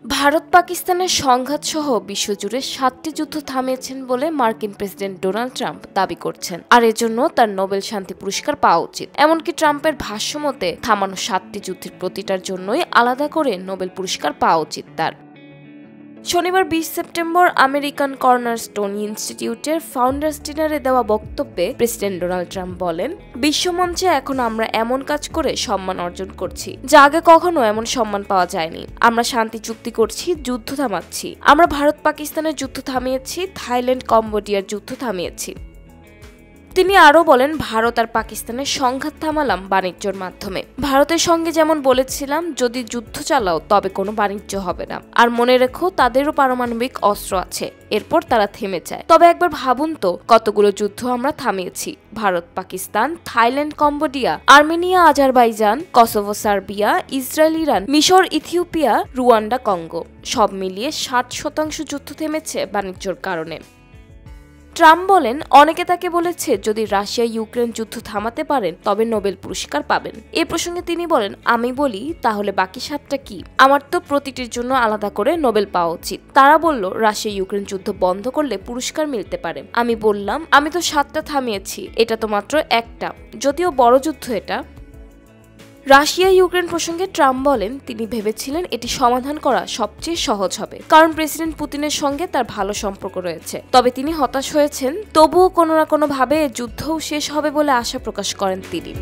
ভারত পাকিস্তানের সংঘাত সহ বিশ্বজুড়ে 7টি যুদ্ধ থামিয়েছেন বলে মার্কিন প্রেসিডেন্ট ডোনাল্ড ট্রাম্প দাবি করছেন, আর এজন্য তার নোবেল শান্তি পুরস্কার পাওয়া উচিত। এমনকি ট্রাম্পের ভাষ্য মতে থামানো 7টি যুদ্ধের প্রতিটার জন্যই আলাদা করে নোবেল পুরস্কার পাওয়া উচিত তার। শনিবার 20 সেপ্টেম্বর আমেরিকান কর্নারস্টোন ইনস্টিটিউটের ফাউন্ডার্স ডিনারে দেওয়া বক্তব্যে প্রেসিডেন্ট ডোনাল্ড ট্রাম্প বলেন, বিশ্বমঞ্চে এখন আমরা এমন কাজ করে সম্মান অর্জন করছি যা আগে কখনো এমন সম্মান পাওয়া যায়নি। আমরা শান্তি চুক্তি করছি, যুদ্ধ থামাচ্ছি। আমরা ভারত পাকিস্তানের যুদ্ধ থামিয়েছি, থাইল্যান্ড কম্বোডিয়ার যুদ্ধ থামিয়েছি। তিনি আরও বলেন, ভারত আর পাকিস্তানের সংঘাত থামালাম বাণিজ্যের মাধ্যমে। ভারতের সঙ্গে যেমন বলেছিলাম, যদি যুদ্ধ চালাও তবে কোনো বাণিজ্য হবে না, আর মনে রেখো তাদেরও পারমাণবিক অস্ত্র আছে। এরপর তারা থেমে যায়। তবে একবার ভাবুন তো, কতগুলো যুদ্ধ আমরা থামিয়েছি। Bharat Pakistan, Thailand Cambodia, Armenia Azerbaijan, Kosovo Serbia, Israel Iran, মিশর ইথিওপিয়া, রুয়ান্ডা কঙ্গো, সব মিলিয়ে 60% যুদ্ধ থেমেছে বাণিজ্যর কারণে। ট্রাম্প বলেন, অনেকে তাকে বলেছে যদি রাশিয়া ইউক্রেন যুদ্ধ থামাতে পারেন তবে নোবেল পুরস্কার পাবেন। এ প্রসঙ্গে তিনি বলেন, আমি বলি তাহলে বাকি 7টা কি? আমার তো প্রতিটির জন্য আলাদা করে নোবেল পাওয়া উচিত। তারা বলল রাশিয়া ইউক্রেন যুদ্ধ বন্ধ করলে পুরস্কার মিলতে পারে। আমি বললাম, আমি তো 7টা থামিয়েছি, এটা তো মাত্র একটা, যদিও বড় যুদ্ধ এটা। রাশিয়া ইউক্রেন প্রসঙ্গে ট্রাম্প বলেন, তিনি ভেবেছিলেন এটি সমাধান করা সবচেয়ে সহজ হবে, কারণ প্রেসিডেন্ট পুতিনের সঙ্গে তার ভালো সম্পর্ক রয়েছে। তবে তিনি হতাশ হয়েছেন, তবুও কোনো না কোনো ভাবে যুদ্ধও শেষ হবে বলে আশা প্রকাশ করেন তিনি।